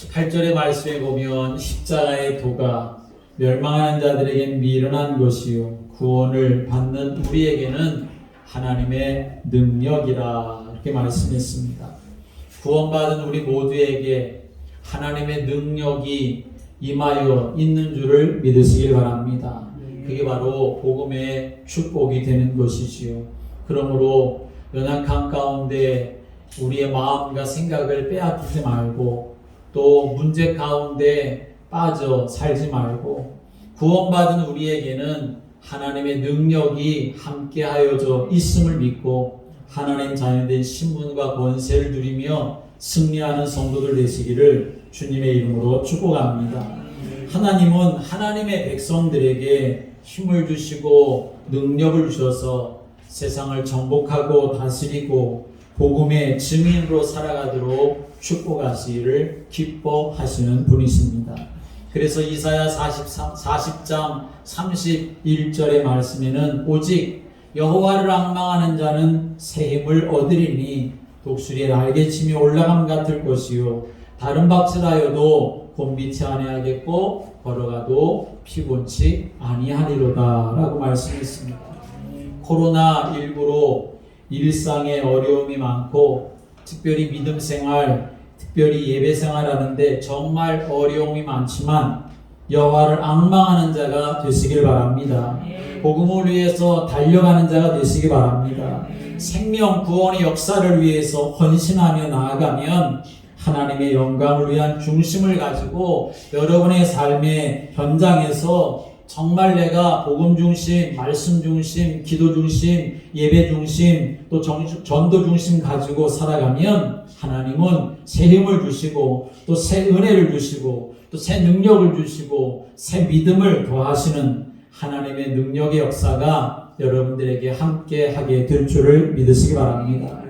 8절의 말씀에 보면 십자가의 도가 멸망하는 자들에겐 미련한 것이요 구원을 받는 우리에게는 하나님의 능력이라 이렇게 말씀했습니다. 구원받은 우리 모두에게 하나님의 능력이 임하여 있는 줄을 믿으시길 바랍니다. 그게 바로 복음의 축복이 되는 것이지요. 그러므로 연약한 가운데 우리의 마음과 생각을 빼앗기지 말고 또 문제 가운데 빠져 살지 말고 구원받은 우리에게는 하나님의 능력이 함께하여져 있음을 믿고 하나님 자녀된 신분과 권세를 누리며 승리하는 성도들 되시기를 주님의 이름으로 축복합니다. 하나님은 하나님의 백성들에게 힘을 주시고 능력을 주셔서 세상을 정복하고 다스리고 복음의 증인으로 살아가도록 축복하시기를 기뻐하시는 분이십니다. 그래서 이사야 40장 31절의 말씀에는 오직 여호와를 앙망하는 자는 새 힘을 얻으리니 독수리의 날개침이 올라감 같을 것이요 다른 박질하여도 곤비치 아니하겠고 걸어가도 피곤치 아니하리로다 라고 말씀했습니다. 코로나19로 일상에 어려움이 많고 특별히 믿음 생활, 특별히 예배 생활하는데 정말 어려움이 많지만 여호와를 앙망하는 자가 되시길 바랍니다. 복음을 위해서 달려가는 자가 되시기 바랍니다. 생명 구원의 역사를 위해서 헌신하며 나아가면 하나님의 영광을 위한 중심을 가지고 여러분의 삶의 현장에서 정말 내가 복음 중심, 말씀 중심, 기도 중심, 예배 중심, 또 전도 중심 가지고 살아가면 하나님은 새 힘을 주시고 또 새 은혜를 주시고 또 새 능력을 주시고 새 믿음을 더하시는 하나님의 능력의 역사가 여러분들에게 함께 하게 될 줄을 믿으시기 바랍니다.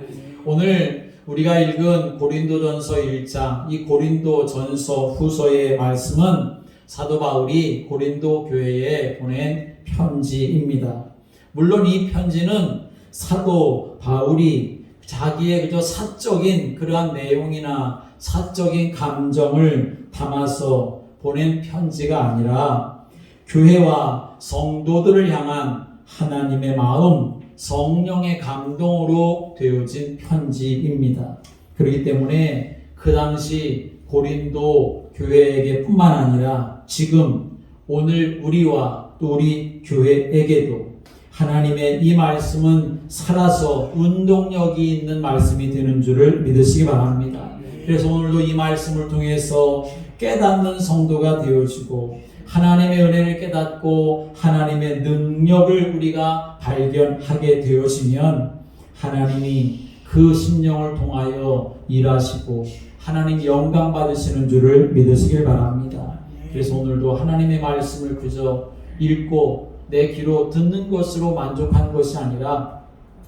오늘 우리가 읽은 고린도전서 1장, 이 고린도전서 후서의 말씀은 사도 바울이 고린도 교회에 보낸 편지입니다. 물론 이 편지는 사도 바울이 자기의 그저 사적인 그러한 내용이나 사적인 감정을 담아서 보낸 편지가 아니라 교회와 성도들을 향한 하나님의 마음, 성령의 감동으로 되어진 편지입니다. 그렇기 때문에 그 당시 고린도 교회에게 뿐만 아니라 지금 오늘 우리와 또 우리 교회에게도 하나님의 이 말씀은 살아서 운동력이 있는 말씀이 되는 줄을 믿으시기 바랍니다. 그래서 오늘도 이 말씀을 통해서 깨닫는 성도가 되어지고 하나님의 은혜를 깨닫고 하나님의 능력을 우리가 발견하게 되어지면 하나님이 그 심령을 통하여 일하시고 하나님 영광 받으시는 줄을 믿으시길 바랍니다. 그래서 오늘도 하나님의 말씀을 그저 읽고 내 귀로 듣는 것으로 만족한 것이 아니라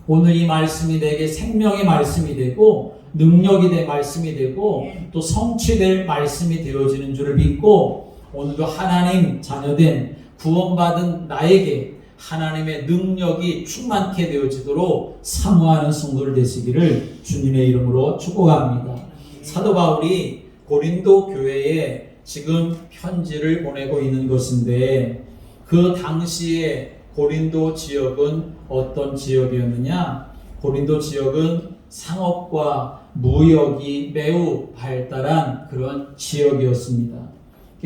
오늘 이 말씀이 내게 생명의 말씀이 되고 능력이 될 말씀이 되고 또 성취될 말씀이 되어지는 줄을 믿고 오늘도 하나님 자녀된 구원받은 나에게 하나님의 능력이 충만케 되어지도록 사모하는 성도들 되시기를 주님의 이름으로 축복합니다. 사도 바울이 고린도 교회에 지금 편지를 보내고 있는 것인데 그 당시에 고린도 지역은 어떤 지역이었느냐? 고린도 지역은 상업과 무역이 매우 발달한 그런 지역이었습니다.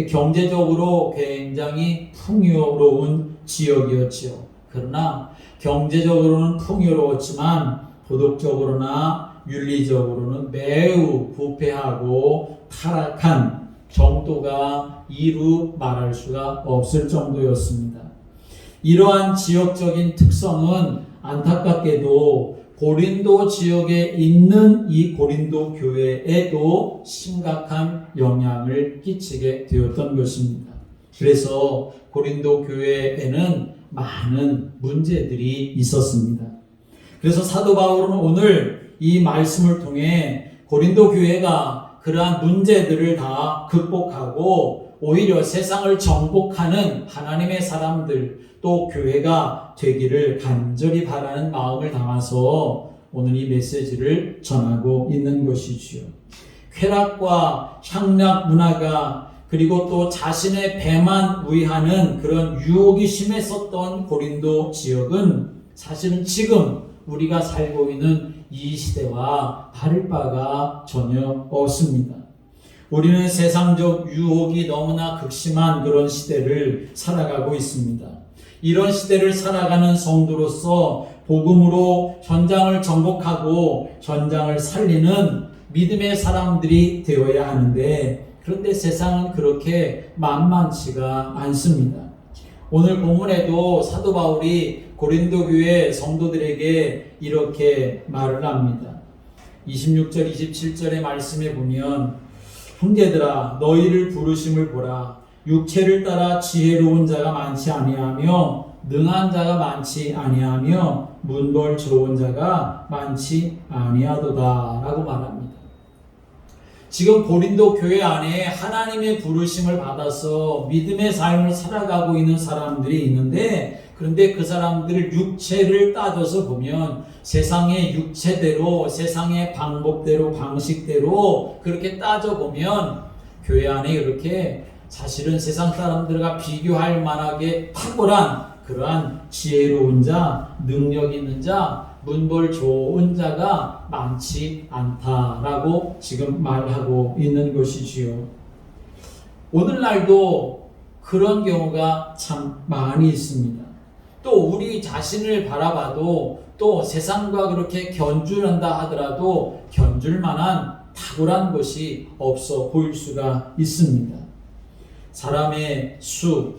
경제적으로 굉장히 풍요로운 지역이었지요. 그러나 경제적으로는 풍요로웠지만 도덕적으로나 윤리적으로는 매우 부패하고 타락한 정도가 이루 말할 수가 없을 정도였습니다. 이러한 지역적인 특성은 안타깝게도 고린도 지역에 있는 이 고린도 교회에도 심각한 영향을 끼치게 되었던 것입니다. 그래서 고린도 교회에는 많은 문제들이 있었습니다. 그래서 사도 바울은 오늘 이 말씀을 통해 고린도 교회가 그러한 문제들을 다 극복하고 오히려 세상을 정복하는 하나님의 사람들 또 교회가 되기를 간절히 바라는 마음을 담아서 오늘 이 메시지를 전하고 있는 것이지요. 쾌락과 향락 문화가 그리고 또 자신의 배만 위하는 그런 유혹이 심했었던 고린도 지역은 사실은 지금 우리가 살고 있는 이 시대와 다를 바가 전혀 없습니다. 우리는 세상적 유혹이 너무나 극심한 그런 시대를 살아가고 있습니다. 이런 시대를 살아가는 성도로서 복음으로 현장을 정복하고 현장을 살리는 믿음의 사람들이 되어야 하는데, 그런데 세상은 그렇게 만만치가 않습니다. 오늘 본문에도 사도 바울이 고린도 교회 성도들에게 이렇게 말을 합니다. 26절 27절의 말씀에 보면, 형제들아 너희를 부르심을 보라. 육체를 따라 지혜로운 자가 많지 아니하며 능한 자가 많지 아니하며 문벌 좋은 자가 많지 아니하도다 라고 말합니다. 지금 고린도 교회 안에 하나님의 부르심을 받아서 믿음의 삶을 살아가고 있는 사람들이 있는데, 그런데 그 사람들을 육체를 따져서 보면 세상의 육체대로, 세상의 방법대로, 방식대로 그렇게 따져보면 교회 안에 그렇게 사실은 세상 사람들과 비교할 만하게 탁월한 그러한 지혜로운 자, 능력 있는 자, 문벌 좋은 자가 많지 않다라고 지금 말하고 있는 것이지요. 오늘날도 그런 경우가 참 많이 있습니다. 또 우리 자신을 바라봐도 또 세상과 그렇게 견줄한다 하더라도 견줄 만한 탁월한 것이 없어 보일 수가 있습니다. 사람의 수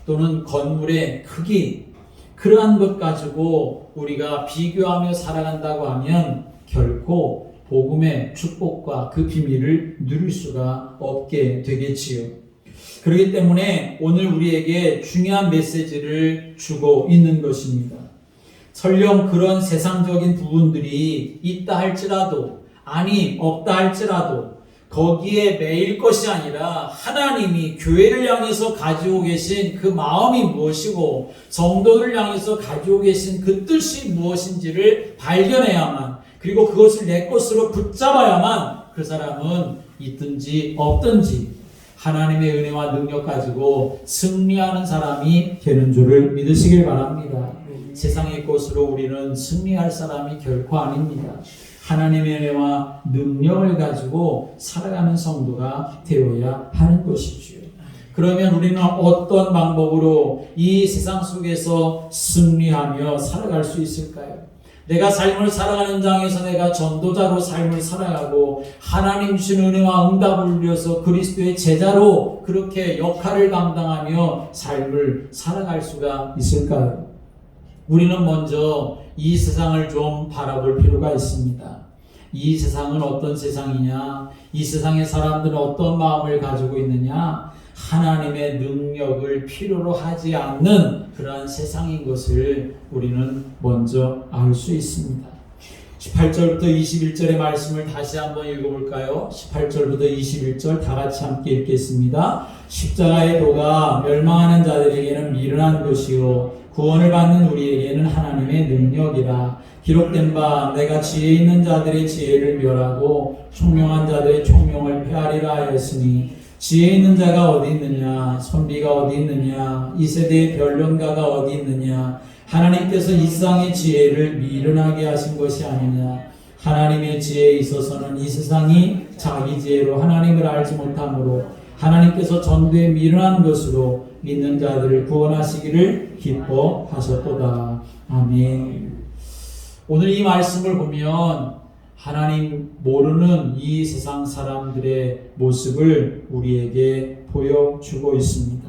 또는 건물의 크기, 그러한 것 가지고 우리가 비교하며 살아간다고 하면 결코 복음의 축복과 그 비밀을 누릴 수가 없게 되겠지요. 그렇기 때문에 오늘 우리에게 중요한 메시지를 주고 있는 것입니다. 설령 그런 세상적인 부분들이 있다 할지라도, 아니 없다 할지라도 거기에 매일 것이 아니라 하나님이 교회를 향해서 가지고 계신 그 마음이 무엇이고 성도를 향해서 가지고 계신 그 뜻이 무엇인지를 발견해야만, 그리고 그것을 내 것으로 붙잡아야만 그 사람은 있든지 없든지 하나님의 은혜와 능력 가지고 승리하는 사람이 되는 줄을 믿으시길 바랍니다. 세상의 것으로 우리는 승리할 사람이 결코 아닙니다. 하나님의 은혜와 능력을 가지고 살아가는 성도가 되어야 하는 것이지요. 그러면 우리는 어떤 방법으로 이 세상 속에서 승리하며 살아갈 수 있을까요? 내가 삶을 살아가는 장에서 내가 전도자로 삶을 살아가고 하나님 주신 은혜와 응답을 누려서 그리스도의 제자로 그렇게 역할을 감당하며 삶을 살아갈 수가 있을까요? 우리는 먼저 이 세상을 좀 바라볼 필요가 있습니다. 이 세상은 어떤 세상이냐? 이 세상의 사람들은 어떤 마음을 가지고 있느냐? 하나님의 능력을 필요로 하지 않는 그러한 세상인 것을 우리는 먼저 알 수 있습니다. 18절부터 21절의 말씀을 다시 한번 읽어볼까요? 18절부터 21절 다 같이 함께 읽겠습니다. 십자가의 도가 멸망하는 자들에게는 미련한 것이요 구원을 받는 우리에게는 하나님의 능력이라. 기록된 바 내가 지혜 있는 자들의 지혜를 멸하고 총명한 자들의 총명을 폐하리라 하였으니, 지혜 있는 자가 어디 있느냐? 선비가 어디 있느냐? 이 세대의 변론가가 어디 있느냐? 하나님께서 이 세상의 지혜를 미련하게 하신 것이 아니냐? 하나님의 지혜에 있어서는 이 세상이 자기 지혜로 하나님을 알지 못하므로 하나님께서 전도에 미련한 것으로 믿는 자들을 구원하시기를 기뻐하셨도다. 아멘. 오늘 이 말씀을 보면 하나님 모르는 이 세상 사람들의 모습을 우리에게 보여주고 있습니다.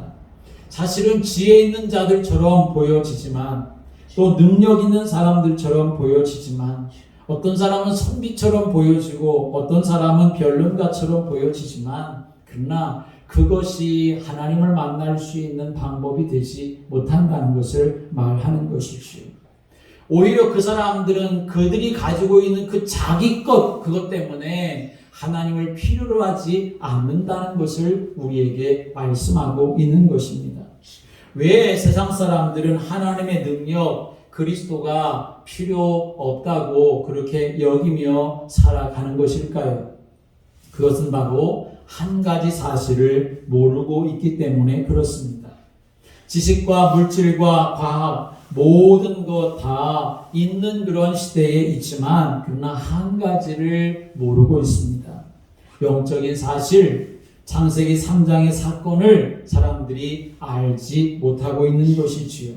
사실은 지혜 있는 자들처럼 보여지지만, 또 능력 있는 사람들처럼 보여지지만, 어떤 사람은 선비처럼 보여지고 어떤 사람은 변론가처럼 보여지지만, 그러나 그것이 하나님을 만날 수 있는 방법이 되지 못한다는 것을 말하는 것이지요. 오히려 그 사람들은 그들이 가지고 있는 그 자기 그것 때문에 하나님을 필요로 하지 않는다는 것을 우리에게 말씀하고 있는 것입니다. 왜 세상 사람들은 하나님의 능력, 그리스도가 필요 없다고 그렇게 여기며 살아가는 것일까요? 그것은 바로 한 가지 사실을 모르고 있기 때문에 그렇습니다. 지식과 물질과 과학 모든 것 다 있는 그런 시대에 있지만 그러나 한 가지를 모르고 있습니다. 영적인 사실, 창세기 3장의 사건을 사람들이 알지 못하고 있는 것이지요.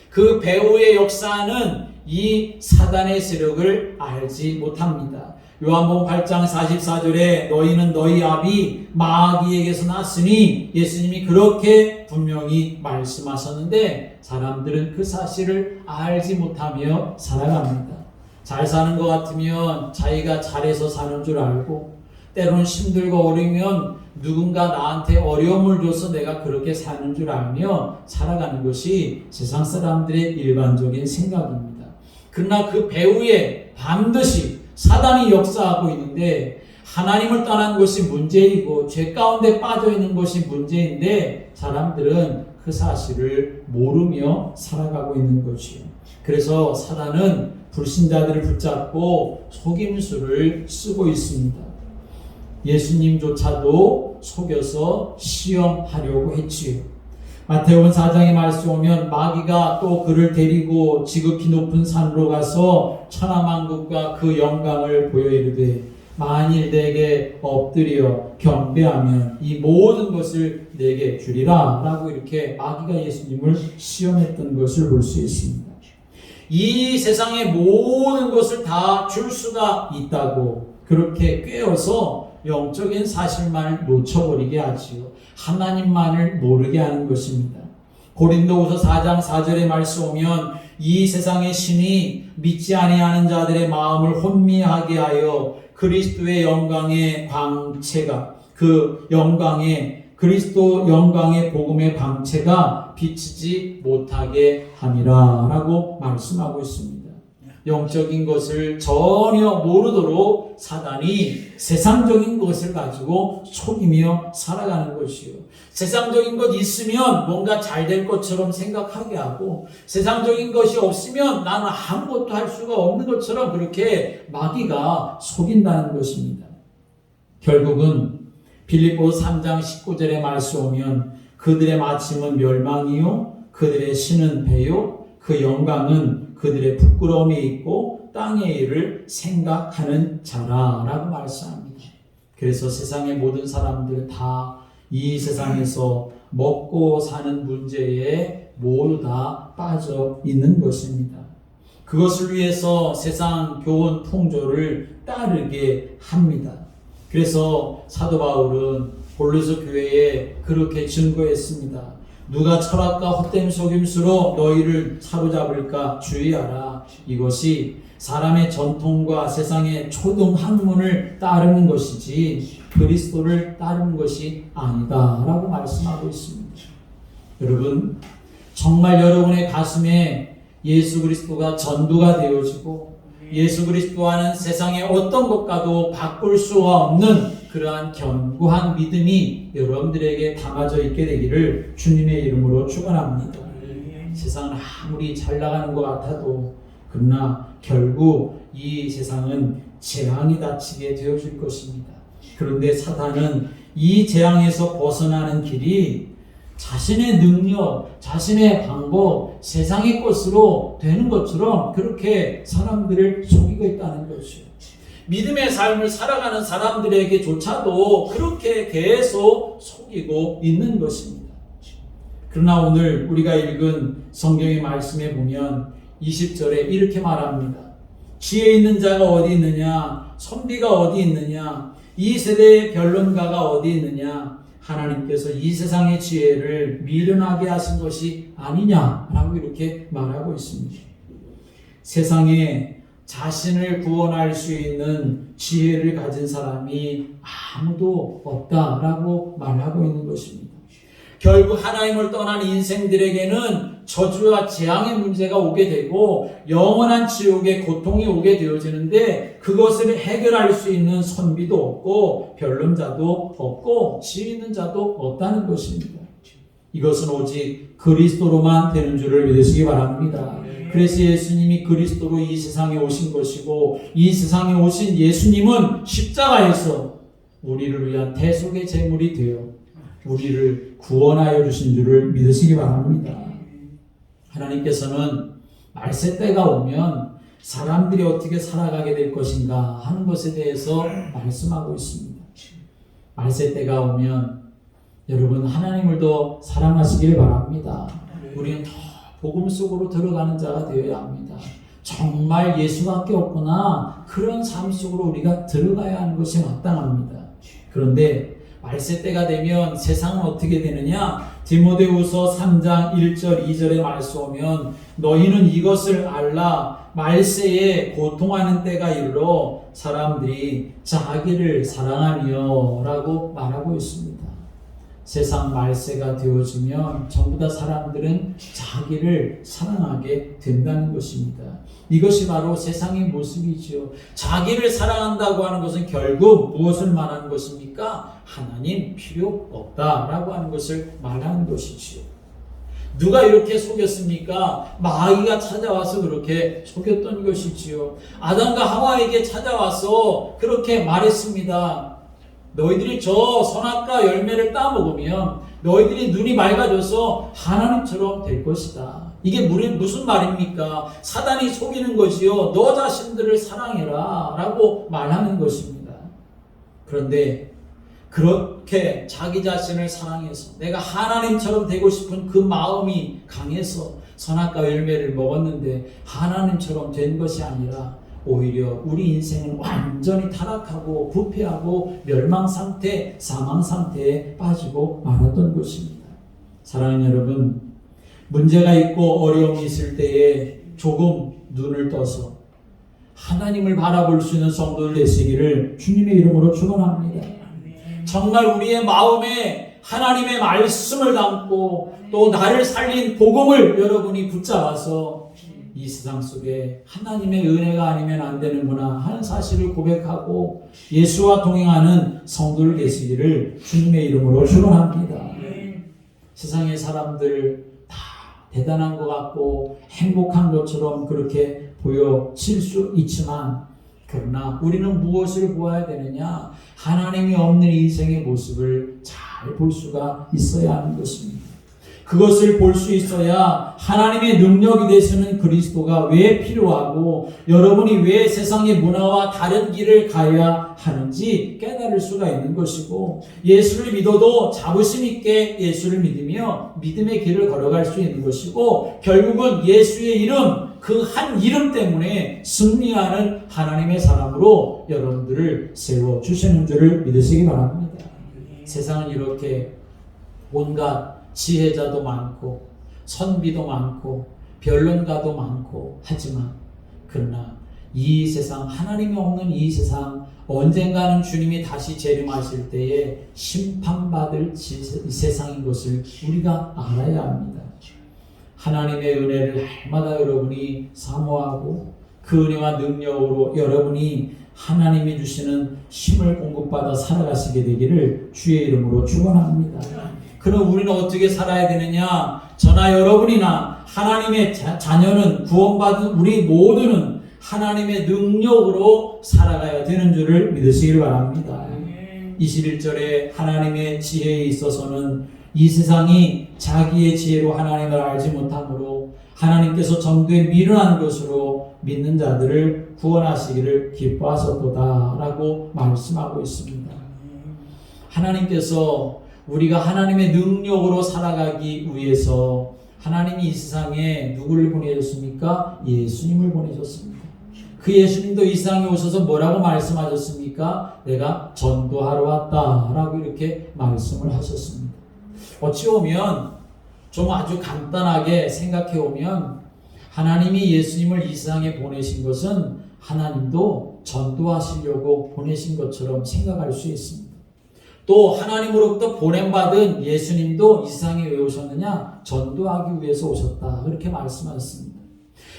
그 배후의 역사는 이 사단의 세력을 알지 못합니다. 요한복음 8장 44절에 너희는 너희 아비 마귀에게서 났으니 예수님이 그렇게 분명히 말씀하셨는데 사람들은 그 사실을 알지 못하며 살아갑니다. 잘 사는 것 같으면 자기가 잘해서 사는 줄 알고 때로는 힘들고 어려우면 누군가 나한테 어려움을 줘서 내가 그렇게 사는 줄 알며 살아가는 것이 세상 사람들의 일반적인 생각입니다. 그러나 그 배후에 반드시 사단이 역사하고 있는데 하나님을 떠난 것이 문제이고 죄 가운데 빠져 있는 것이 문제인데 사람들은 그 사실을 모르며 살아가고 있는 것이요. 그래서 사단은 불신자들을 붙잡고 속임수를 쓰고 있습니다. 예수님조차도 속여서 시험하려고 했지요. 마태복음 4장에 말씀 오면 마귀가 또 그를 데리고 지극히 높은 산으로 가서 천하만국과 그 영광을 보여 이르되 만일 내게 엎드려 경배하면 이 모든 것을 내게 주리라 라고 이렇게 마귀가 예수님을 시험했던 것을 볼 수 있습니다. 이 세상의 모든 것을 다 줄 수가 있다고 그렇게 꿰어서 영적인 사실만을 놓쳐버리게 하지요. 하나님만을 모르게 하는 것입니다. 고린도후서 4장 4절의 말씀 오면 이 세상의 신이 믿지 아니하는 자들의 마음을 혼미하게 하여 그리스도의 영광의 광채가 그 영광의 그리스도 영광의 복음의 광채가 비치지 못하게 함이라 라고 말씀하고 있습니다. 영적인 것을 전혀 모르도록 사단이 세상적인 것을 가지고 속이며 살아가는 것이요. 세상적인 것 있으면 뭔가 잘 될 것처럼 생각하게 하고 세상적인 것이 없으면 나는 아무것도 할 수가 없는 것처럼 그렇게 마귀가 속인다는 것입니다. 결국은 빌립보서 3장 19절의 말씀 오면 그들의 마침은 멸망이요 그들의 신은 배요 그 영광은 그들의 부끄러움에 있고 땅의 일을 생각하는 자라라고 말씀합니다. 그래서 세상의 모든 사람들 다 이 세상에서 먹고 사는 문제에 모두 다 빠져 있는 것입니다. 그것을 위해서 세상 교훈 풍조를 따르게 합니다. 그래서 사도 바울은 골로새 교회에 그렇게 증거했습니다. 누가 철학과 헛된 속임수로 너희를 사로잡을까 주의하라. 이것이 사람의 전통과 세상의 초등 학문을 따르는 것이지 그리스도를 따르는 것이 아니다 라고 말씀하고 있습니다. 여러분, 정말 여러분의 가슴에 예수 그리스도가 전부가 되어지고 예수 그리스도와는 세상의 어떤 것과도 바꿀 수가 없는 그러한 견고한 믿음이 여러분들에게 담아져 있게 되기를 주님의 이름으로 축원합니다. 세상은 아무리 잘 나가는 것 같아도 그러나 결국 이 세상은 재앙이 닥치게 되어질 것입니다. 그런데 사탄은 이 재앙에서 벗어나는 길이 자신의 능력, 자신의 방법, 세상의 것으로 되는 것처럼 그렇게 사람들을 속이고 있다는 것이죠. 믿음의 삶을 살아가는 사람들에게조차도 그렇게 계속 속이고 있는 것입니다. 그러나 오늘 우리가 읽은 성경의 말씀에 보면 20절에 이렇게 말합니다. 지혜 있는 자가 어디 있느냐? 선비가 어디 있느냐? 이 세대의 변론가가 어디 있느냐? 하나님께서 이 세상의 지혜를 미련하게 하신 것이 아니냐라고 이렇게 말하고 있습니다. 세상에 자신을 구원할 수 있는 지혜를 가진 사람이 아무도 없다라고 말하고 있는 것입니다. 결국 하나님을 떠난 인생들에게는 저주와 재앙의 문제가 오게 되고 영원한 지옥의 고통이 오게 되어지는데 그것을 해결할 수 있는 선비도 없고 변론자도 없고 지혜 있는 자도 없다는 것입니다. 이것은 오직 그리스도로만 되는 줄을 믿으시기 바랍니다. 그래서 예수님이 그리스도로 이 세상에 오신 것이고 이 세상에 오신 예수님은 십자가에서 우리를 위한 대속의 제물이 되어 우리를 구원하여 주신 줄을 믿으시기 바랍니다. 하나님께서는 말세 때가 오면 사람들이 어떻게 살아가게 될 것인가 하는 것에 대해서 말씀하고 있습니다. 말세 때가 오면 여러분 하나님을 더 사랑하시길 바랍니다. 우리는 더 복음 속으로 들어가는 자가 되어야 합니다. 정말 예수밖에 없구나 그런 삶 속으로 우리가 들어가야 하는 것이 마땅합니다. 그런데 말세 때가 되면 세상은 어떻게 되느냐? 디모데후서 3장 1절 2절에 말씀 오면 너희는 이것을 알라 말세에 고통하는 때가 이르러 사람들이 자기를 사랑하며 라고 말하고 있습니다. 세상 말세가 되어지면 전부 다 사람들은 자기를 사랑하게 된다는 것입니다. 이것이 바로 세상의 모습이지요. 자기를 사랑한다고 하는 것은 결국 무엇을 말하는 것입니까? 하나님 필요 없다라고 하는 것을 말하는 것이지요. 누가 이렇게 속였습니까? 마귀가 찾아와서 그렇게 속였던 것이지요. 아담과 하와에게 찾아와서 그렇게 말했습니다. 너희들이 저 선악과 열매를 따먹으면 너희들이 눈이 맑아져서 하나님처럼 될 것이다. 이게 무슨 말입니까? 사단이 속이는 것이요. 너 자신들을 사랑해라 라고 말하는 것입니다. 그런데 그렇게 자기 자신을 사랑해서 내가 하나님처럼 되고 싶은 그 마음이 강해서 선악과 열매를 먹었는데 하나님처럼 된 것이 아니라 오히려 우리 인생은 완전히 타락하고 부패하고 멸망 상태, 사망 상태에 빠지고 말았던 것입니다. 사랑하는 여러분, 문제가 있고 어려움이 있을 때에 조금 눈을 떠서 하나님을 바라볼 수 있는 성도들 되시기를 주님의 이름으로 축원합니다. 정말 우리의 마음에 하나님의 말씀을 담고 또 나를 살린 복음을 여러분이 붙잡아서 이 세상 속에 하나님의 은혜가 아니면 안 되는구나 하는 사실을 고백하고 예수와 동행하는 성도들 되시기를 주님의 이름으로 축원합니다. 세상의 사람들 다 대단한 것 같고 행복한 것처럼 그렇게 보여질 수 있지만 그러나 우리는 무엇을 보아야 되느냐? 하나님이 없는 인생의 모습을 잘 볼 수가 있어야 하는 것입니다. 그것을 볼 수 있어야 하나님의 능력이 되시는 그리스도가 왜 필요하고 여러분이 왜 세상의 문화와 다른 길을 가야 하는지 깨달을 수가 있는 것이고 예수를 믿어도 자부심 있게 예수를 믿으며 믿음의 길을 걸어갈 수 있는 것이고 결국은 예수의 이름 그 한 이름 때문에 승리하는 하나님의 사람으로 여러분들을 세워주시는 줄을 믿으시기 바랍니다. 세상은 이렇게 온갖 지혜자도 많고 선비도 많고 변론가도 많고 하지만 그러나 이 세상 하나님이 없는 이 세상 언젠가는 주님이 다시 재림하실 때에 심판받을 세상인 것을 우리가 알아야 합니다. 하나님의 은혜를 날마다 여러분이 사모하고 그 은혜와 능력으로 여러분이 하나님이 주시는 힘을 공급받아 살아가시게 되기를 주의 이름으로 축원합니다. 그럼 우리는 어떻게 살아야 되느냐? 저나 여러분이나 하나님의 자녀는 구원받은 우리 모두는 하나님의 능력으로 살아가야 되는 줄을 믿으시길 바랍니다. 21절에 하나님의 지혜에 있어서는 이 세상이 자기의 지혜로 하나님을 알지 못하므로 하나님께서 정죄에 미련한 것으로 믿는 자들을 구원하시기를 기뻐하셨도다 라고 말씀하고 있습니다. 하나님께서 우리가 하나님의 능력으로 살아가기 위해서 하나님이 이 세상에 누구를 보내셨습니까? 예수님을 보내셨습니다. 그 예수님도 이 세상에 오셔서 뭐라고 말씀하셨습니까? 내가 전도하러 왔다 라고 이렇게 말씀을 하셨습니다. 어찌 보면 좀 아주 간단하게 생각해 보면 하나님이 예수님을 이 세상에 보내신 것은 하나님도 전도하시려고 보내신 것처럼 생각할 수 있습니다. 또 하나님으로부터 보냄받은 예수님도 이 세상에 왜 오셨느냐? 전도하기 위해서 오셨다. 그렇게 말씀하셨습니다.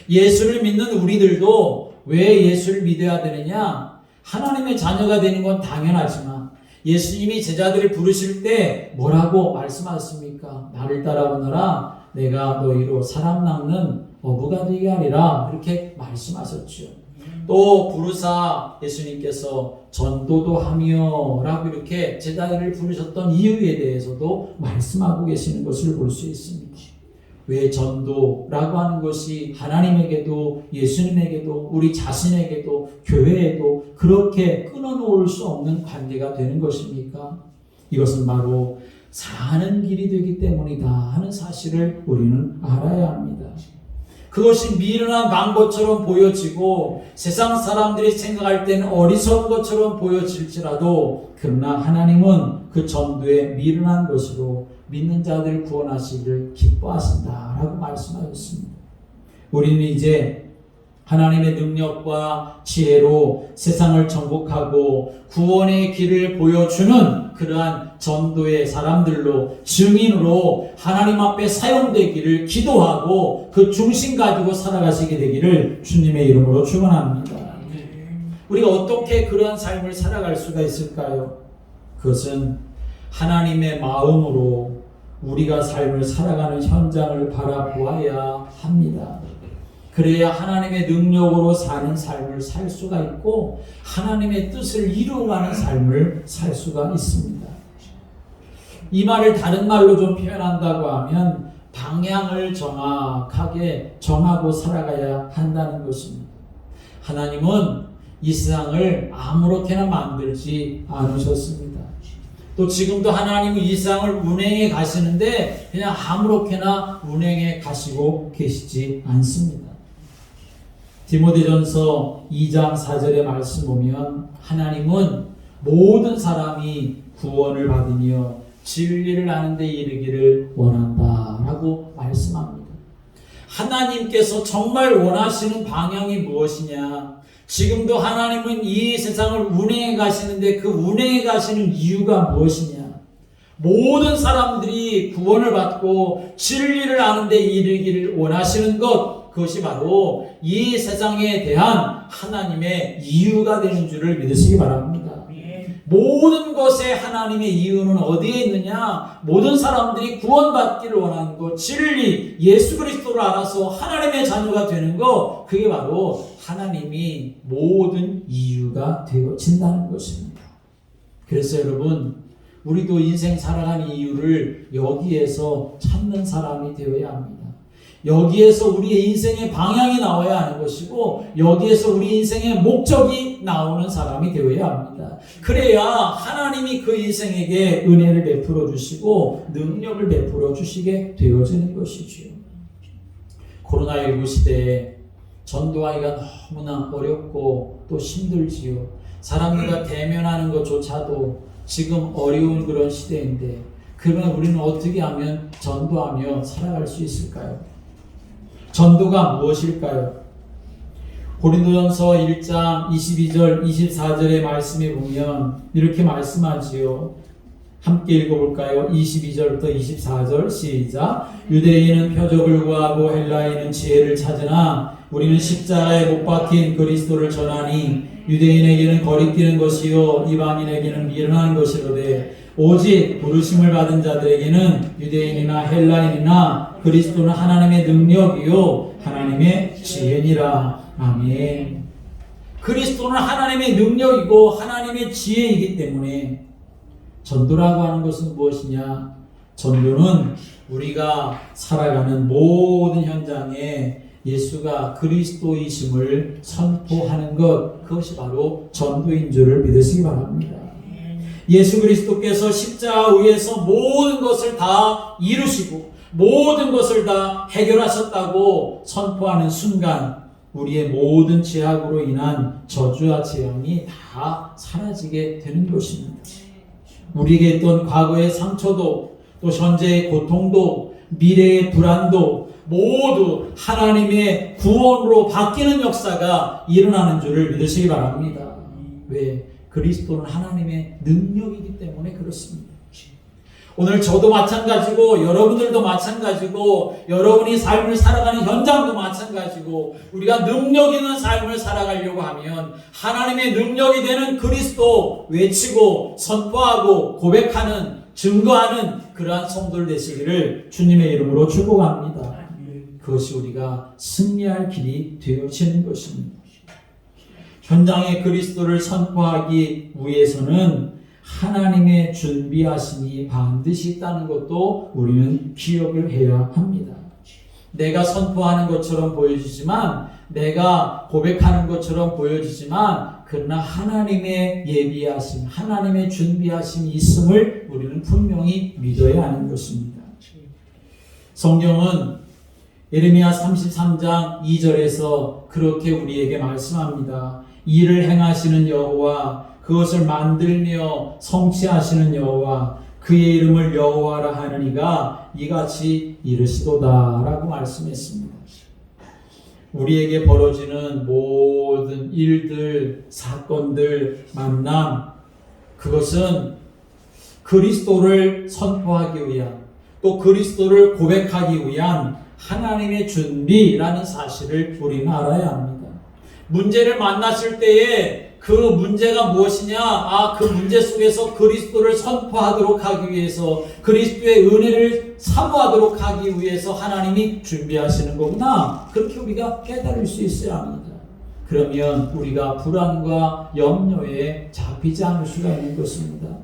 예수를 믿는 우리들도 왜 예수를 믿어야 되느냐? 하나님의 자녀가 되는 건 당연하지만 예수님이 제자들을 부르실 때 뭐라고 말씀하셨습니까? 나를 따라오너라 내가 너희로 사람 낚는 어부가 되게 하리라 이렇게 말씀하셨죠. 또 부르사 예수님께서 전도도 하며 라고 이렇게 제자들을 부르셨던 이유에 대해서도 말씀하고 계시는 것을 볼 수 있습니다. 왜 전도라고 하는 것이 하나님에게도 예수님에게도 우리 자신에게도 교회에도 그렇게 끊어놓을 수 없는 관계가 되는 것입니까? 이것은 바로 사는 길이 되기 때문이다 하는 사실을 우리는 알아야 합니다. 그것이 미련한 방법처럼 보여지고 세상 사람들이 생각할 때는 어리석은 것처럼 보여질지라도 그러나 하나님은 그 전도에 미련한 것으로 믿는 자들을 구원하시기를 기뻐하신다라고 말씀하셨습니다. 우리는 이제 하나님의 능력과 지혜로 세상을 정복하고 구원의 길을 보여주는 그러한 전도의 사람들로 증인으로 하나님 앞에 사용되기를 기도하고 그 중심 가지고 살아가시게 되기를 주님의 이름으로 축원합니다. 우리가 어떻게 그러한 삶을 살아갈 수가 있을까요? 그것은 하나님의 마음으로 우리가 삶을 살아가는 현장을 바라보아야 합니다. 그래야 하나님의 능력으로 사는 삶을 살 수가 있고 하나님의 뜻을 이루어가는 삶을 살 수가 있습니다. 이 말을 다른 말로 좀 표현한다고 하면 방향을 정확하게 정하고 살아가야 한다는 것입니다. 하나님은 이 세상을 아무렇게나 만들지 않으셨습니다. 또 지금도 하나님은 이 세상을 운행해 가시는데 그냥 아무렇게나 운행해 가시고 계시지 않습니다. 디모데전서 2장 4절의 말씀 보면 하나님은 모든 사람이 구원을 받으며 진리를 아는 데 이르기를 원한다라고 말씀합니다. 하나님께서 정말 원하시는 방향이 무엇이냐? 지금도 하나님은 이 세상을 운행해 가시는데 그 운행해 가시는 이유가 무엇이냐? 모든 사람들이 구원을 받고 진리를 아는 데 이르기를 원하시는 것, 그것이 바로 이 세상에 대한 하나님의 이유가 되는 줄을 믿으시기 바랍니다. 모든 것에 하나님의 이유는 어디에 있느냐? 모든 사람들이 구원받기를 원하는 것, 진리, 예수 그리스도를 알아서 하나님의 자녀가 되는 것, 그게 바로 하나님이 모든 이유가 되어진다는 것입니다. 그래서 여러분, 우리도 인생 살아가는 이유를 여기에서 찾는 사람이 되어야 합니다. 여기에서 우리의 인생의 방향이 나와야 하는 것이고 여기에서 우리 인생의 목적이 나오는 사람이 되어야 합니다. 그래야 하나님이 그 인생에게 은혜를 베풀어 주시고 능력을 베풀어 주시게 되어지는 것이지요. 코로나19 시대에 전도하기가 너무나 어렵고 또 힘들지요. 사람들과 대면하는 것조차도 지금 어려운 그런 시대인데 그러면 우리는 어떻게 하면 전도하며 살아갈 수 있을까요? 전도가 무엇일까요? 고린도전서 1장 22절 24절의 말씀에 보면 이렇게 말씀하지요. 함께 읽어볼까요? 22절부터 24절 시작. 유대인은 표적을 구하고 헬라인은 지혜를 찾으나 우리는 십자가에 못 박힌 그리스도를 전하니 유대인에게는 거리끼는 것이요 이방인에게는 미련한 것이로되 오직 부르심을 받은 자들에게는 유대인이나 헬라인이나 그리스도는 하나님의 능력이요 하나님의 지혜니라. 아멘. 그리스도는 하나님의 능력이고 하나님의 지혜이기 때문에 전도라고 하는 것은 무엇이냐? 전도는 우리가 살아가는 모든 현장에 예수가 그리스도이심을 선포하는 것, 그것이 바로 전도인 줄을 믿으시기 바랍니다. 예수 그리스도께서 십자가 위에서 모든 것을 다 이루시고 모든 것을 다 해결하셨다고 선포하는 순간 우리의 모든 죄악으로 인한 저주와 재앙이 다 사라지게 되는 것입니다. 우리에게 있던 과거의 상처도 또 현재의 고통도 미래의 불안도 모두 하나님의 구원으로 바뀌는 역사가 일어나는 줄을 믿으시기 바랍니다. 왜? 그리스도는 하나님의 능력이기 때문에 그렇습니다. 오늘 저도 마찬가지고 여러분들도 마찬가지고 여러분이 삶을 살아가는 현장도 마찬가지고 우리가 능력 있는 삶을 살아가려고 하면 하나님의 능력이 되는 그리스도 외치고 선포하고 고백하는 증거하는 그러한 성도들 되시기를 주님의 이름으로 축복합니다. 그것이 우리가 승리할 길이 되어지는 것입니다. 현장에 그리스도를 선포하기 위해서는 하나님의 준비하심이 반드시 있다는 것도 우리는 기억을 해야 합니다. 내가 선포하는 것처럼 보여지지만, 내가 고백하는 것처럼 보여지지만, 그러나 하나님의 예비하심, 하나님의 준비하심이 있음을 우리는 분명히 믿어야 하는 것입니다. 성경은 예레미야 33장 2절에서 그렇게 우리에게 말씀합니다. 이를 행하시는 여호와, 그것을 만들며 성취하시는 여호와, 그의 이름을 여호와라 하느니가 이같이 이르시도다 라고 말씀했습니다. 우리에게 벌어지는 모든 일들, 사건들, 만남, 그것은 그리스도를 선포하기 위한, 또 그리스도를 고백하기 위한 하나님의 준비라는 사실을 우리는 알아야 합니다. 문제를 만났을 때에 그 문제가 무엇이냐? 그 문제 속에서 그리스도를 선포하도록 하기 위해서, 그리스도의 은혜를 사모하도록 하기 위해서 하나님이 준비하시는 거구나. 그렇게 우리가 깨달을 수 있어야 합니다. 그러면 우리가 불안과 염려에 잡히지 않을 수가 있는 것입니다.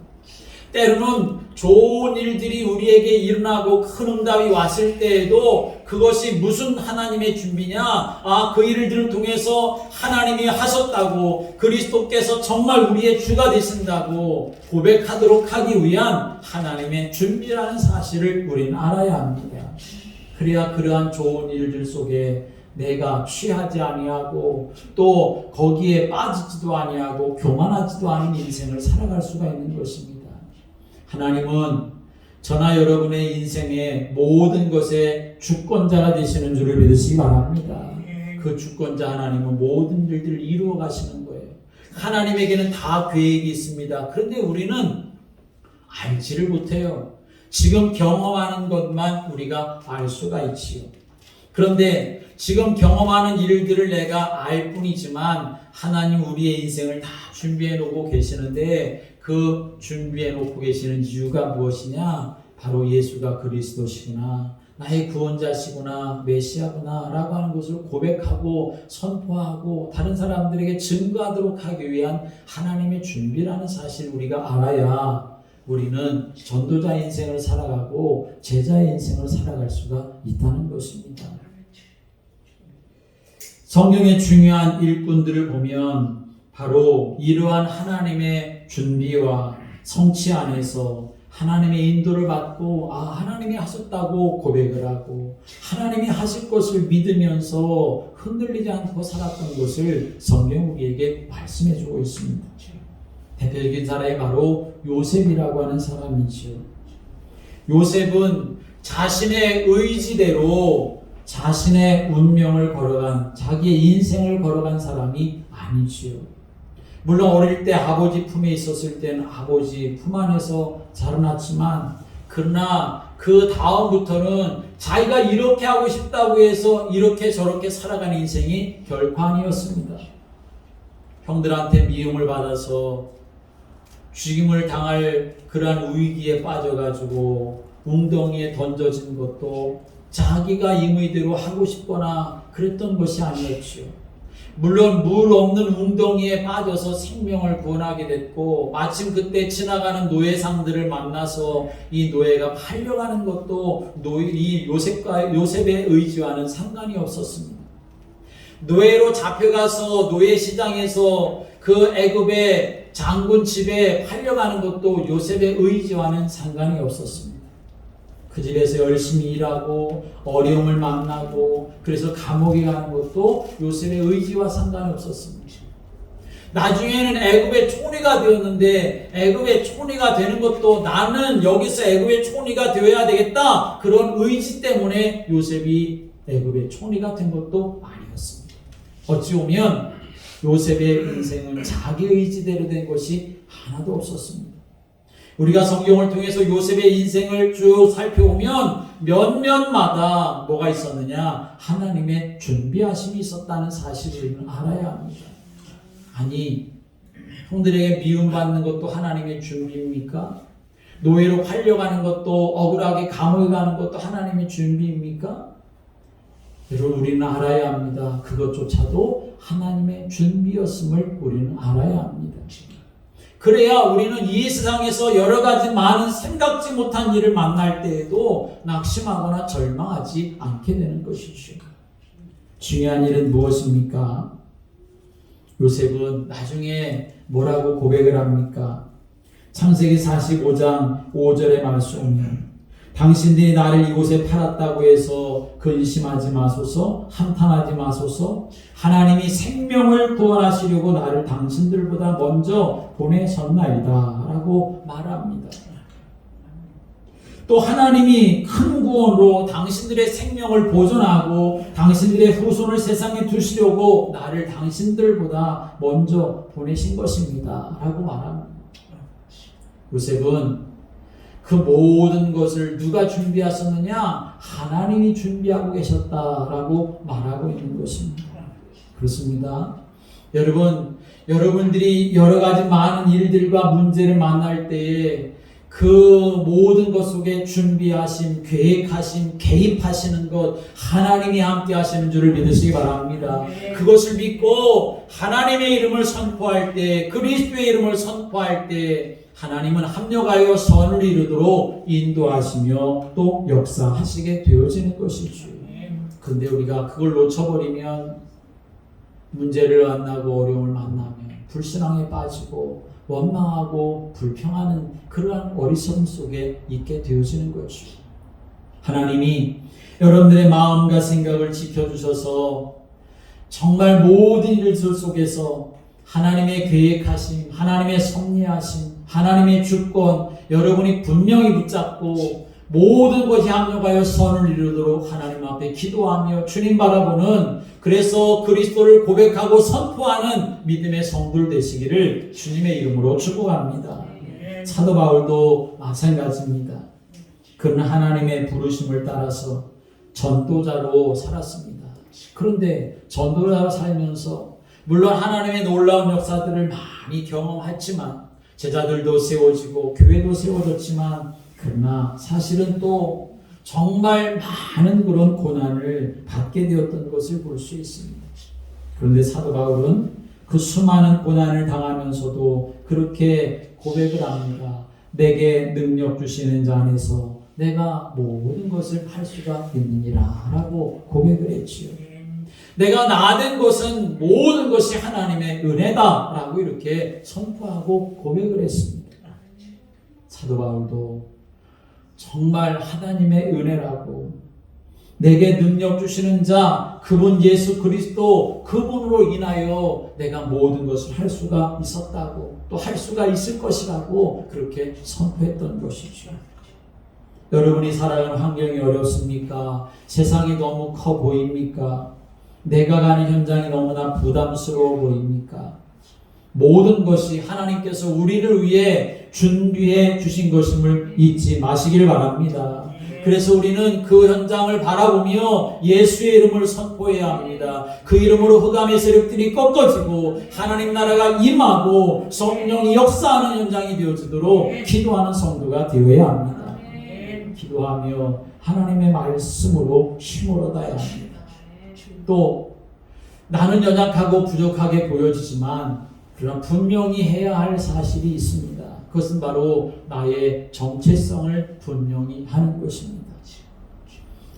때로는 좋은 일들이 우리에게 일어나고 큰 응답이 왔을 때에도 그것이 무슨 하나님의 준비냐? 그 일들을 통해서 하나님이 하셨다고, 그리스도께서 정말 우리의 주가 되신다고 고백하도록 하기 위한 하나님의 준비라는 사실을 우리는 알아야 합니다. 그래야 그러한 좋은 일들 속에 내가 취하지 아니하고 또 거기에 빠지지도 아니하고 교만하지도 않은 인생을 살아갈 수가 있는 것입니다. 하나님은 저나 여러분의 인생의 모든 것의 주권자가 되시는 줄을 믿으시기 바랍니다. 그 주권자 하나님은 모든 일들을 이루어 가시는 거예요. 하나님에게는 다 계획이 있습니다. 그런데 우리는 알지를 못해요. 지금 경험하는 것만 우리가 알 수가 있지요. 그런데 지금 경험하는 일들을 내가 알 뿐이지만 하나님 우리의 인생을 다 준비해 놓고 계시는데, 그 준비해 놓고 계시는 이유가 무엇이냐? 바로 예수가 그리스도시구나, 나의 구원자시구나, 메시아구나 라고 하는 것을 고백하고 선포하고 다른 사람들에게 증거하도록 하기 위한 하나님의 준비라는 사실을 우리가 알아야 우리는 전도자 인생을 살아가고 제자의 인생을 살아갈 수가 있다는 것입니다. 성경의 중요한 일꾼들을 보면 바로 이러한 하나님의 준비와 성취 안에서 하나님의 인도를 받고 하나님이 하셨다고 고백을 하고 하나님이 하실 것을 믿으면서 흔들리지 않고 살았던 것을 성경 우리에게 말씀해 주고 있습니다. 대표적인 사람이 바로 요셉이라고 하는 사람이지요. 요셉은 자신의 의지대로 자신의 운명을 걸어간, 자기의 인생을 걸어간 사람이 아니지요. 물론 어릴 때 아버지 품에 있었을 때는 아버지 품 안에서 자라났지만, 그러나 그 다음부터는 자기가 이렇게 하고 싶다고 해서 이렇게 저렇게 살아가는 인생이 결코 아니었습니다. 형들한테 미움을 받아서 죽임을 당할 그러한 위기에 빠져가지고 웅덩이에 던져진 것도 자기가 임의대로 하고 싶거나 그랬던 것이 아니었지요. 물론 물 없는 웅덩이에 빠져서 생명을 구원하게 됐고, 마침 그때 지나가는 노예상들을 만나서 이 노예가 팔려가는 것도 이 요셉의 의지와는 상관이 없었습니다. 노예로 잡혀가서 노예 시장에서 그 애굽의 장군 집에 팔려가는 것도 요셉의 의지와는 상관이 없었습니다. 그 집에서 열심히 일하고 어려움을 만나고 그래서 감옥에 가는 것도 요셉의 의지와 상관이 없었습니다. 나중에는 애굽의 총리가 되었는데, 애굽의 총리가 되는 것도 나는 여기서 애굽의 총리가 되어야 되겠다, 그런 의지 때문에 요셉이 애굽의 총리가 된 것도 아니었습니다. 어찌 보면 요셉의 인생은 자기 의지대로 된 것이 하나도 없었습니다. 우리가 성경을 통해서 요셉의 인생을 쭉 살펴보면 몇몇마다 뭐가 있었느냐? 하나님의 준비하심이 있었다는 사실을 알아야 합니다. 아니, 형들에게 미움받는 것도 하나님의 준비입니까? 노예로 팔려가는 것도, 억울하게 감옥에 가는 것도 하나님의 준비입니까? 여러분, 우리는 알아야 합니다. 그것조차도 하나님의 준비였음을 우리는 알아야 합니다. 그래야 우리는 이 세상에서 여러 가지 많은 생각지 못한 일을 만날 때에도 낙심하거나 절망하지 않게 되는 것이죠. 중요한 일은 무엇입니까? 요셉은 나중에 뭐라고 고백을 합니까? 창세기 45장 5절의 말씀이면 당신들이 나를 이곳에 팔았다고 해서 근심하지 마소서, 한탄하지 마소서. 하나님이 생명을 구원하시려고 나를 당신들보다 먼저 보내셨나이다 라고 말합니다. 또 하나님이 큰 구원으로 당신들의 생명을 보존하고 당신들의 후손을 세상에 두시려고 나를 당신들보다 먼저 보내신 것입니다 라고 말합니다. 요셉은 그 모든 것을 누가 준비하셨느냐? 하나님이 준비하고 계셨다라고 말하고 있는 것입니다. 그렇습니다. 여러분, 여러분들이 여러 가지 많은 일들과 문제를 만날 때에 그 모든 것 속에 준비하심, 계획하심, 개입하시는 것 하나님이 함께 하시는 줄을 믿으시기 바랍니다. 그것을 믿고 하나님의 이름을 선포할 때, 그리스도의 이름을 선포할 때 하나님은 합력하여 선을 이루도록 인도하시며 또 역사하시게 되어지는 것이죠. 그런데 우리가 그걸 놓쳐버리면 문제를 만나고 어려움을 만나면 불신앙에 빠지고 원망하고 불평하는 그러한 어리석음 속에 있게 되어지는 거죠. 하나님이 여러분들의 마음과 생각을 지켜주셔서 정말 모든 일들 속에서 하나님의 계획하심, 하나님의 섭리하심, 하나님의 주권, 여러분이 분명히 붙잡고 모든 것이 합력하여 선을 이루도록 하나님 앞에 기도하며 주님 바라보는, 그래서 그리스도를 고백하고 선포하는 믿음의 성도들 되시기를 주님의 이름으로 축복합니다. 사도 바울도 마찬가지입니다. 그는 하나님의 부르심을 따라서 전도자로 살았습니다. 그런데 전도자로 살면서 물론 하나님의 놀라운 역사들을 많이 경험했지만, 제자들도 세워지고 교회도 세워졌지만, 그러나 사실은 또 정말 많은 그런 고난을 받게 되었던 것을 볼 수 있습니다. 그런데 사도 바울은 그 수많은 고난을 당하면서도 그렇게 고백을 합니다. 내게 능력 주시는 자 안에서 내가 모든 것을 할 수가 있느니라 라고 고백을 했지요. 내가 나된 것은 모든 것이 하나님의 은혜다 라고 이렇게 선포하고 고백을 했습니다. 사도 바울도 정말 하나님의 은혜라고, 내게 능력 주시는 자 그분 예수 그리스도, 그분으로 인하여 내가 모든 것을 할 수가 있었다고, 또 할 수가 있을 것이라고 그렇게 선포했던 것이죠. 여러분이 살아가는 환경이 어렵습니까? 세상이 너무 커 보입니까? 내가 가는 현장이 너무나 부담스러워 보입니까? 모든 것이 하나님께서 우리를 위해 준비해 주신 것임을 잊지 마시길 바랍니다. 그래서 우리는 그 현장을 바라보며 예수의 이름을 선포해야 합니다. 그 이름으로 흑암의 세력들이 꺾어지고 하나님 나라가 임하고 성령이 역사하는 현장이 되어지도록 기도하는 성도가 되어야 합니다. 기도하며 하나님의 말씀으로 힘을 얻어야 합니다. 또 나는 연약하고 부족하게 보여지지만 그러나 분명히 해야 할 사실이 있습니다. 그것은 바로 나의 정체성을 분명히 하는 것입니다.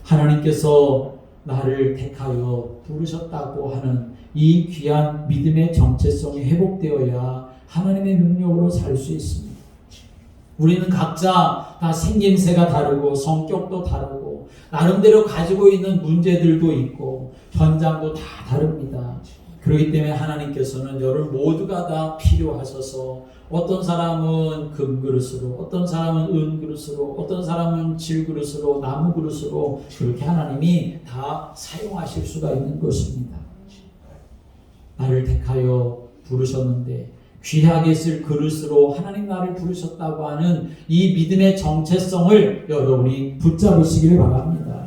하나님께서 나를 택하여 부르셨다고 하는 이 귀한 믿음의 정체성이 회복되어야 하나님의 능력으로 살 수 있습니다. 우리는 각자 다 생김새가 다르고 성격도 다르고 나름대로 가지고 있는 문제들도 있고 현장도 다 다릅니다. 그렇기 때문에 하나님께서는 여러분 모두가 다 필요하셔서 어떤 사람은 금그릇으로, 어떤 사람은 은그릇으로, 어떤 사람은 질그릇으로, 나무그릇으로 그렇게 하나님이 다 사용하실 수가 있는 것입니다. 나를 택하여 부르셨는데 귀하게 쓸 그릇으로 하나님 나를 부르셨다고 하는 이 믿음의 정체성을 여러분이 붙잡으시기를 바랍니다.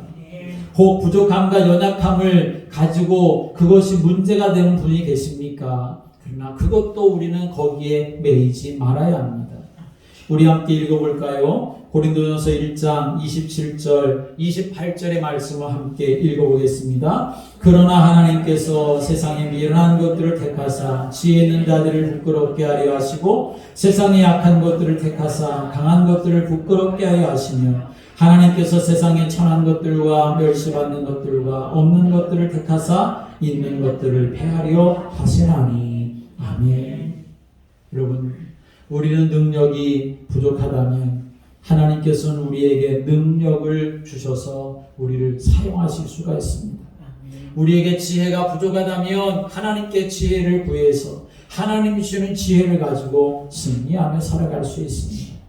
혹 부족함과 연약함을 가지고 그것이 문제가 되는 분이 계십니까? 그러나 그것도 우리는 거기에 매이지 말아야 합니다. 우리 함께 읽어볼까요? 고린도전서 1장 27절 28절의 말씀을 함께 읽어보겠습니다. 그러나 하나님께서 세상에 미련한 것들을 택하사 지혜 있는 자들을 부끄럽게 하려 하시고 세상에 약한 것들을 택하사 강한 것들을 부끄럽게 하려 하시며 하나님께서 세상에 천한 것들과 멸시받는 것들과 없는 것들을 택하사 있는 것들을 폐하려 하시나니. 아멘. 여러분, 우리는 능력이 부족하다면 하나님께서는 우리에게 능력을 주셔서 우리를 사용하실 수가 있습니다. 우리에게 지혜가 부족하다면 하나님께 지혜를 구해서 하나님이 주시는 지혜를 가지고 승리하며 살아갈 수 있습니다.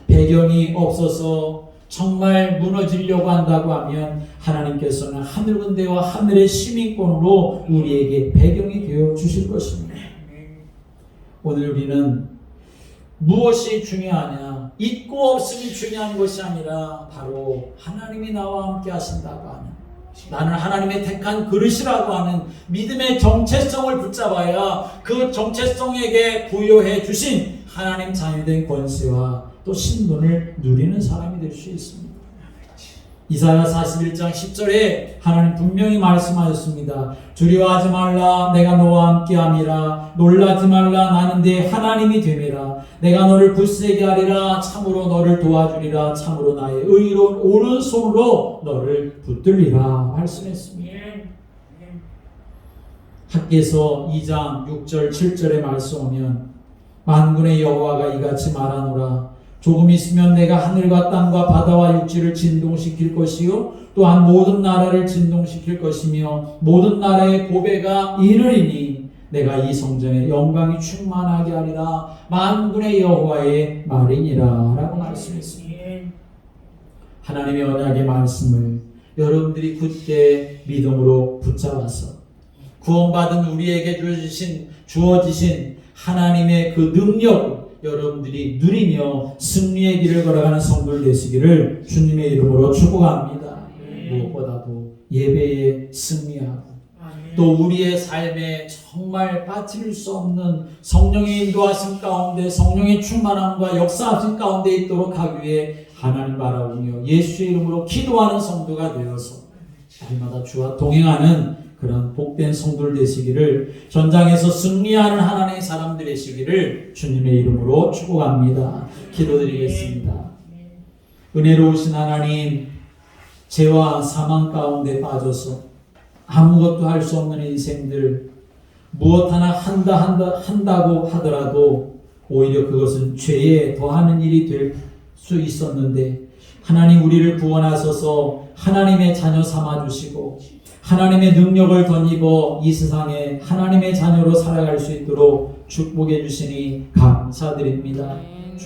배경이 없어서 정말 무너지려고 한다고 하면 하나님께서는 하늘 군대와 하늘의 시민권으로 우리에게 배경이 되어 주실 것입니다. 오늘 우리는 무엇이 중요하냐? 있고 없음이 중요한 것이 아니라 바로 하나님이 나와 함께 하신다고 하는, 나는 하나님의 택한 그릇이라고 하는 믿음의 정체성을 붙잡아야 그 정체성에게 부여해 주신 하나님 자녀된 권세와 또 신분을 누리는 사람이 될 수 있습니다. 이사야 41장 10절에 하나님 분명히 말씀하셨습니다. 두려워하지 말라, 내가 너와 함께함이라. 놀라지 말라, 나는 네 하나님이 됨이라. 내가 너를 굳세게 하리라. 참으로 너를 도와주리라. 참으로 나의 의로운 오른손으로 너를 붙들리라 말씀했습니다. 학개서 2장 6절 7절의 말씀 오면 만군의 여호와가 이같이 말하노라. 조금 있으면 내가 하늘과 땅과 바다와 육지를 진동시킬 것이요 또한 모든 나라를 진동시킬 것이며 모든 나라의 보배가 이르리니 내가 이 성전에 영광이 충만하게 하리라. 만군의 여호와의 말이니라 라고 말씀했습니다. 하나님의 언약의 말씀을 여러분들이 굳게 믿음으로 붙잡아서 구원받은 우리에게 주어지신 하나님의 그 능력을 여러분들이 누리며 승리의 길을 걸어가는 성도들 되시기를 주님의 이름으로 축복합니다. 무엇보다도 예배에 승리하고 또 우리의 삶에 정말 빠뜨릴 수 없는 성령의 인도하심 가운데 성령의 충만함과 역사하심 가운데 있도록 하기 위해 하나님 바라보며 예수의 이름으로 기도하는 성도가 되어서 날마다 주와 동행하는 그런 복된 성도들 되시기를, 전장에서 승리하는 하나님의 사람들 되시기를 주님의 이름으로 축복합니다. 기도드리겠습니다. 은혜로우신 하나님, 죄와 사망 가운데 빠져서 아무것도 할 수 없는 인생들, 무엇 하나 한다고 하더라도 오히려 그것은 죄에 더하는 일이 될 수 있었는데 하나님 우리를 구원하셔서 하나님의 자녀 삼아주시고 하나님의 능력을 덧입어 이 세상에 하나님의 자녀로 살아갈 수 있도록 축복해 주시니 감사드립니다.